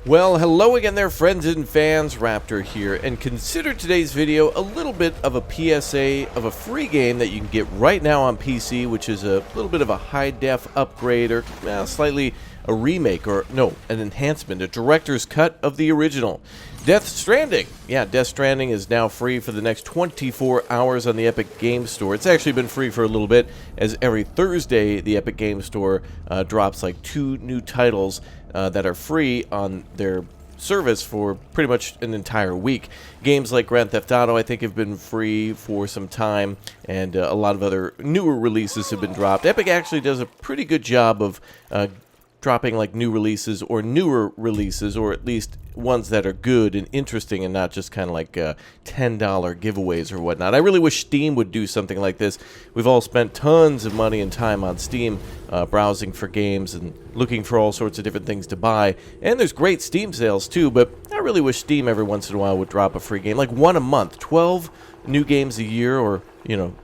Well, hello again there, friends and fans. Raptor here, and consider today's video a little bit of a PSA of a free game that you can get right now on PC, which is a little bit of a high-def upgrade, or slightly a remake, or no, an enhancement, a director's cut of the original. Death Stranding. Yeah, Death Stranding is now free for the next 24 hours on the Epic Games Store. It's actually been free for a little bit, as every Thursday the Epic Games Store drops like 2 new titles that are free on their service for pretty much an entire week. Games like Grand Theft Auto, I think, have been free for some time, and a lot of other newer releases have been dropped. Epic actually does a pretty good job of dropping like new releases or newer releases, or at least ones that are good and interesting and not just kind of like $10 giveaways or whatnot. I really wish Steam would do something like this. We've all spent tons of money and time on Steam browsing for games and looking for all sorts of different things to buy, and there's great Steam sales too, but I really wish Steam every once in a while would drop a free game, like one a month. 12 new games a year, or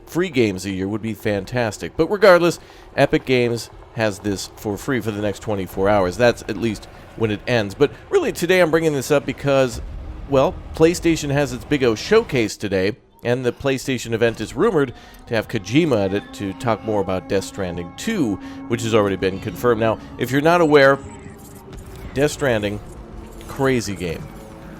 free games a year would be fantastic. But regardless, Epic Games has this for free for the next 24 hours. That's at least when it ends. But really, today I'm bringing this up because, well, PlayStation has its Big O showcase today, and the PlayStation event is rumored to have Kojima at it to talk more about Death Stranding 2, which has already been confirmed. Now, if you're not aware, Death Stranding, crazy game.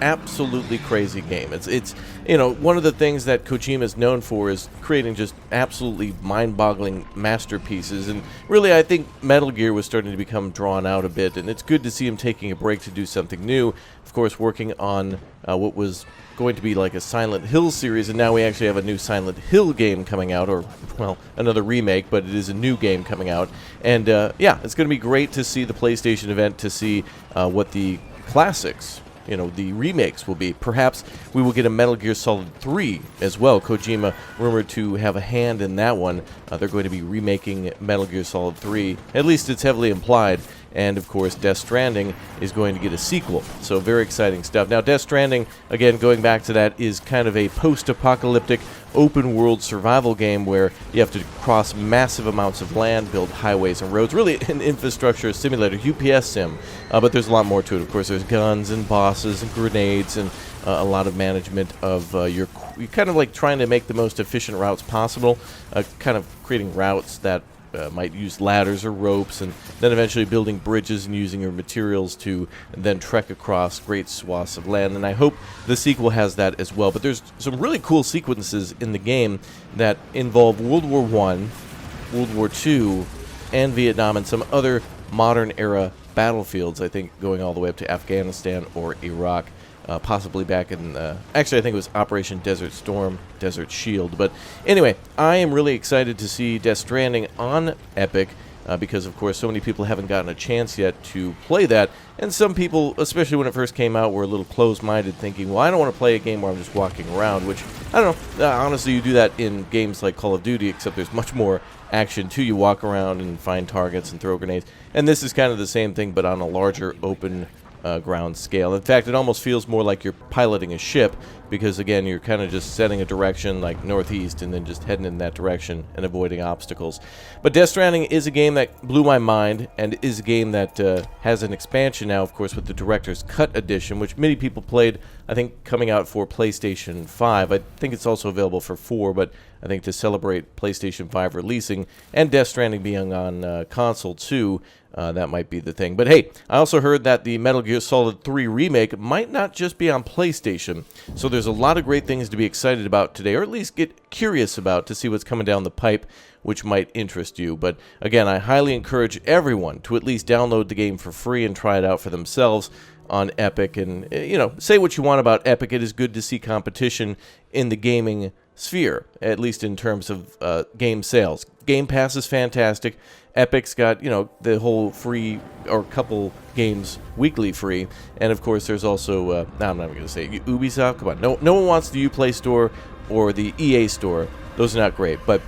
Absolutely crazy game. It's one of the things that Kojima is known for is creating just absolutely mind-boggling masterpieces, and really I think Metal Gear was starting to become drawn out a bit, and it's good to see him taking a break to do something new. Of course, working on what was going to be like a Silent Hill series, and now we actually have a new Silent Hill game coming out, or, well, another remake, but it is a new game coming out. And yeah, it's going to be great to see the PlayStation event, to see what the classics, the remakes will be. Perhaps we will get a Metal Gear Solid 3 as well. Kojima rumored to have a hand in that one. They're going to be remaking Metal Gear Solid 3. At least it's heavily implied. And, of course, Death Stranding is going to get a sequel. So, very exciting stuff. Now, Death Stranding, again, going back to that, is kind of a post-apocalyptic open-world survival game where you have to cross massive amounts of land, build highways and roads. Really an infrastructure simulator, UPS sim. But there's a lot more to it. Of course, there's guns and bosses and grenades and a lot of management of you're kind of like trying to make the most efficient routes possible, kind of creating routes that might use ladders or ropes, and then eventually building bridges and using your materials to then trek across great swaths of land. And I hope the sequel has that as well. But there's some really cool sequences in the game that involve World War I, World War II, and Vietnam, and some other modern era battlefields, I think going all the way up to Afghanistan or Iraq. Possibly back in, actually I think it was Operation Desert Storm, Desert Shield. But anyway, I am really excited to see Death Stranding on Epic, because of course so many people haven't gotten a chance yet to play that, and some people, especially when it first came out, were a little closed-minded, thinking, well, I don't want to play a game where I'm just walking around, which, I don't know, honestly you do that in games like Call of Duty, except there's much more action too. You walk around and find targets and throw grenades, and this is kind of the same thing, but on a larger open ground scale. In fact, it almost feels more like you're piloting a ship, because again, you're kind of just setting a direction like northeast and then just heading in that direction and avoiding obstacles. But Death Stranding is a game that blew my mind, and is a game that has an expansion now, of course, with the Director's Cut Edition, which many people played, I think, coming out for PlayStation 5. I think it's also available for 4, but I think to celebrate PlayStation 5 releasing and Death Stranding being on console too, that might be the thing. But hey, I also heard that the Metal Gear Solid 3 remake might not just be on PlayStation, so there's a lot of great things to be excited about today, or at least get curious about, to see what's coming down the pipe, which might interest you. But again, I highly encourage everyone to at least download the game for free and try it out for themselves on Epic. And, say what you want about Epic, it is good to see competition in the gaming sphere, at least in terms of game sales. Game Pass is fantastic. Epic's got, the whole free, or couple games weekly free. And of course, there's also, I'm not going to say Ubisoft. Come on, no one wants the Uplay store or the EA store. Those are not great. But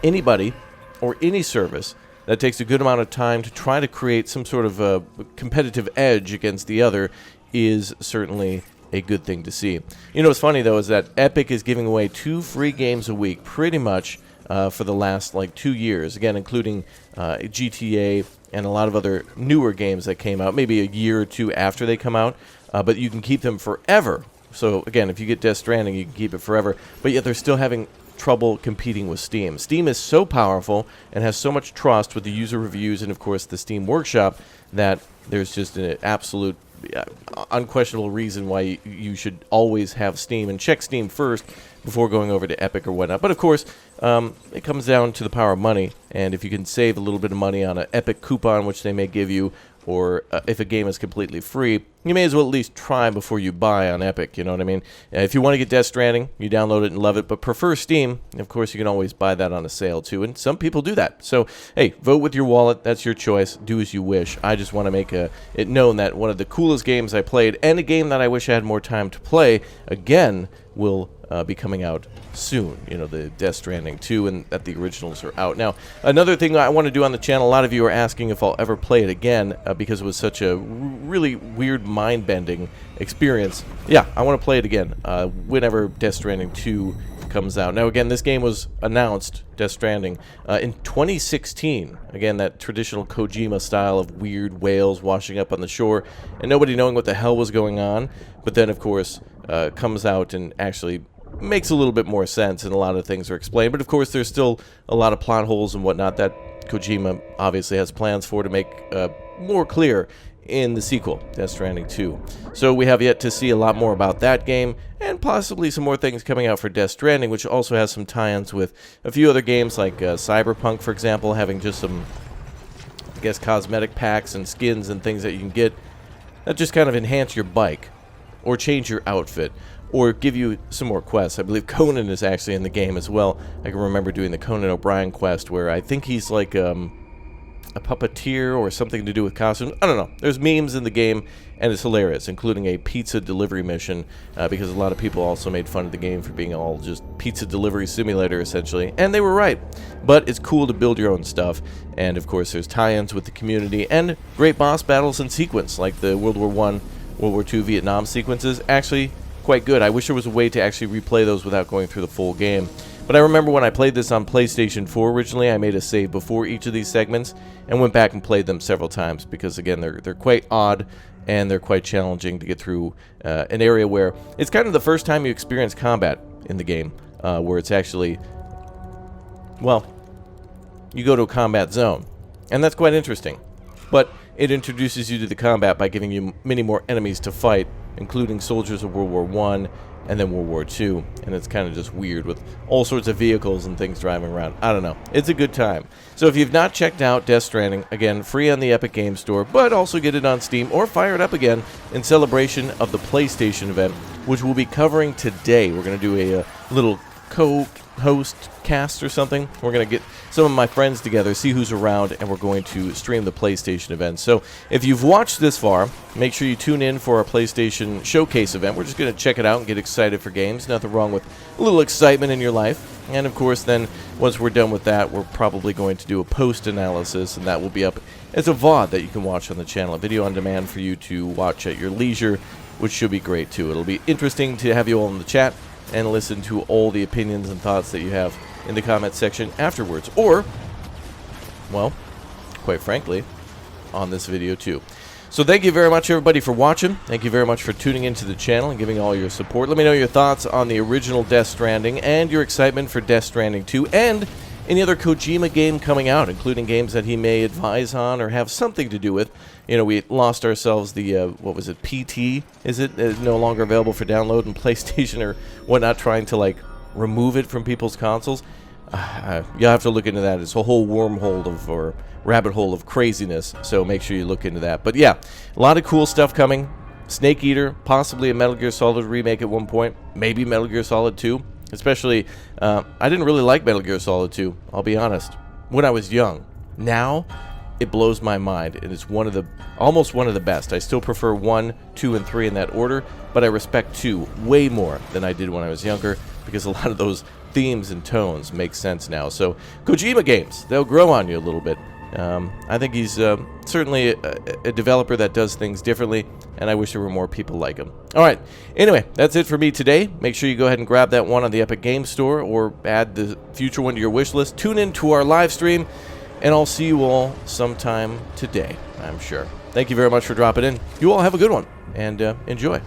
anybody or any service that takes a good amount of time to try to create some sort of a competitive edge against the other is certainly a good thing to see. What's funny, though, is that Epic is giving away 2 free games a week, pretty much, for the last, 2 years. Again, including GTA and a lot of other newer games that came out, maybe a year or two after they come out, but you can keep them forever. So again, if you get Death Stranding, you can keep it forever, but yet they're still having trouble competing with Steam. Steam is so powerful and has so much trust with the user reviews and, of course, the Steam Workshop that there's just an absolute unquestionable reason why you should always have Steam and check Steam first before going over to Epic or whatnot. But of course, it comes down to the power of money, and if you can save a little bit of money on an Epic coupon, which they may give you, or if a game is completely free, you may as well at least try before you buy on Epic, you know what I mean? If you want to get Death Stranding, you download it and love it, but prefer Steam, of course you can always buy that on a sale too, and some people do that. So, hey, vote with your wallet, that's your choice, do as you wish. I just want to make it known that one of the coolest games I played, and a game that I wish I had more time to play, again, will be coming out soon, you know, the Death Stranding 2, and that the originals are out. Now, another thing I want to do on the channel, a lot of you are asking if I'll ever play it again, because it was such a really weird, mind-bending experience. Yeah, I want to play it again, whenever Death Stranding 2 comes out. Now, again, this game was announced, Death Stranding, in 2016. Again, that traditional Kojima style of weird whales washing up on the shore, and nobody knowing what the hell was going on, but then, of course, comes out and actually makes a little bit more sense, and a lot of things are explained. But of course, there's still a lot of plot holes and whatnot that Kojima obviously has plans for to make more clear in the sequel, Death Stranding 2. So we have yet to see a lot more about that game, and possibly some more things coming out for Death Stranding, which also has some tie-ins with a few other games, like Cyberpunk, for example, having just some, I guess, cosmetic packs and skins and things that you can get that just kind of enhance your bike, or change your outfit, or give you some more quests. I believe Conan is actually in the game as well. I can remember doing the Conan O'Brien quest, where I think he's like a puppeteer or something to do with costumes. I don't know. There's memes in the game, and it's hilarious, including a pizza delivery mission, because a lot of people also made fun of the game for being all just pizza delivery simulator, essentially, and they were right. But it's cool to build your own stuff, and of course there's tie-ins with the community, and great boss battles in sequence, like the World War I, World War II Vietnam sequences. Actually quite good. I wish there was a way to actually replay those without going through the full game. But I remember when I played this on PlayStation 4 originally, I made a save before each of these segments and went back and played them several times, because again, they're quite odd and they're quite challenging to get through an area where it's kind of the first time you experience combat in the game, where it's actually, well, you go to a combat zone, and that's quite interesting. But it introduces you to the combat by giving you many more enemies to fight, including soldiers of World War I and then World War II, and it's kind of just weird with all sorts of vehicles and things driving around. I don't know. It's a good time. So if you've not checked out Death Stranding, again, free on the Epic Games Store, but also get it on Steam or fire it up again in celebration of the PlayStation event, which we'll be covering today. We're going to do a little co-host cast or something. We're going to get some of my friends together, see who's around, and we're going to stream the PlayStation event. So if you've watched this far, make sure you tune in for our PlayStation Showcase event. We're just going to check it out and get excited for games. Nothing wrong with a little excitement in your life. And of course, then, once we're done with that, we're probably going to do a post-analysis, and that will be up as a VOD that you can watch on the channel, a video on demand for you to watch at your leisure, which should be great, too. It'll be interesting to have you all in the chat and listen to all the opinions and thoughts that you have in the comment section afterwards, or, well, quite frankly, on this video too. So thank you very much, everybody, for watching. Thank you very much for tuning into the channel and giving all your support. Let me know your thoughts on the original Death Stranding and your excitement for Death Stranding 2 and any other Kojima game coming out, including games that he may advise on or have something to do with. You know, we lost ourselves the, what was it, PT? Is it no longer available for download in PlayStation or whatnot, trying to, like, remove it from people's consoles? You'll have to look into that. It's a whole wormhole of, or rabbit hole of craziness, so make sure you look into that. But yeah, a lot of cool stuff coming. Snake Eater, possibly a Metal Gear Solid remake at one point, maybe Metal Gear Solid 2. Especially, I didn't really like Metal Gear Solid 2, I'll be honest, when I was young. Now, it blows my mind, and it's almost one of the best. I still prefer 1, 2, and 3 in that order, but I respect 2 way more than I did when I was younger, because a lot of those themes and tones make sense now. So, Kojima games, they'll grow on you a little bit. I think he's certainly a developer that does things differently, and I wish there were more people like him. Alright, anyway, that's it for me today. Make sure you go ahead and grab that one on the Epic Games Store, or add the future one to your wish list. Tune in to our live stream, and I'll see you all sometime today, I'm sure. Thank you very much for dropping in. You all have a good one, and enjoy.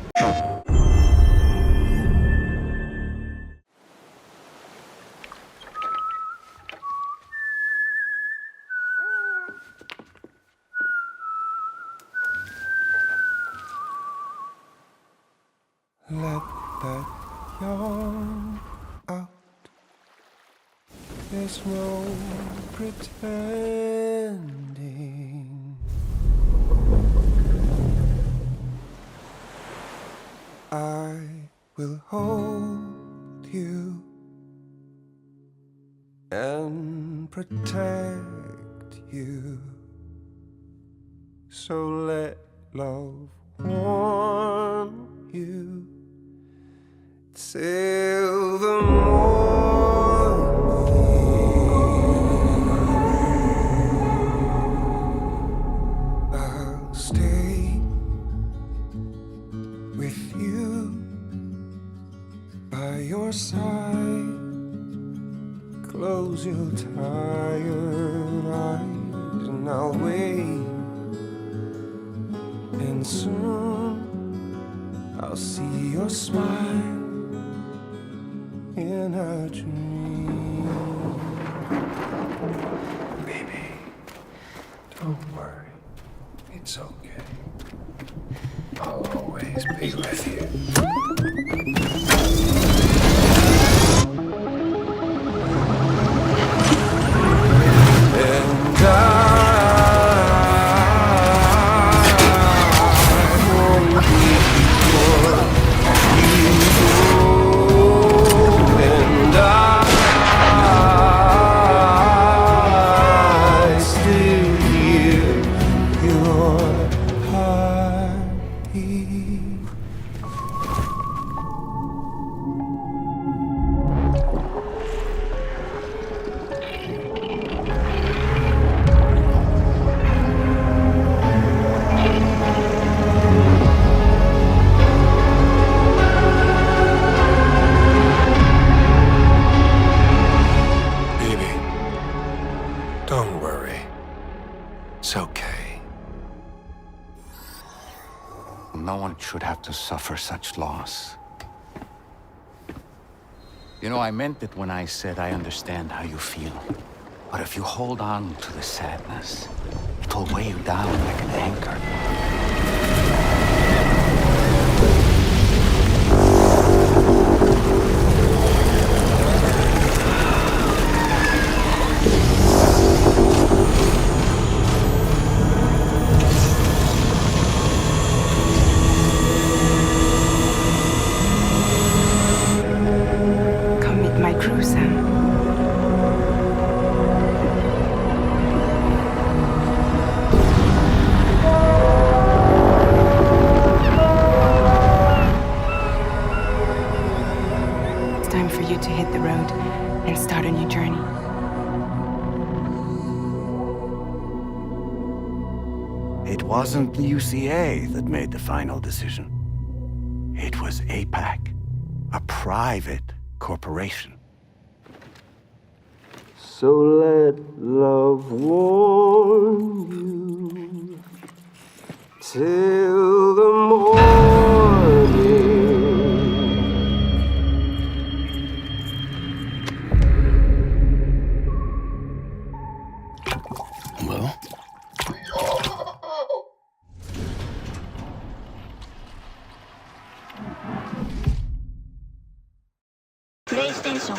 Let that yawn out. There's no pretending. I will hold you and protect you. So let love warm you till the morning. I'll stay with you by your side. Close your tired eyes and I'll wait. And soon I'll see your smile in a dream. Baby, don't worry, it's okay. I'll always be with you. And don't worry. It's okay. No one should have to suffer such loss. You know, I meant it when I said I understand how you feel. But if you hold on to the sadness, it'll weigh you down like an anchor. My crew, Sam. It's time for you to hit the road and start a new journey. It wasn't the UCA that made the final decision. It was APAC, a private corporation. So let love warm you till the morning. Well? PlayStation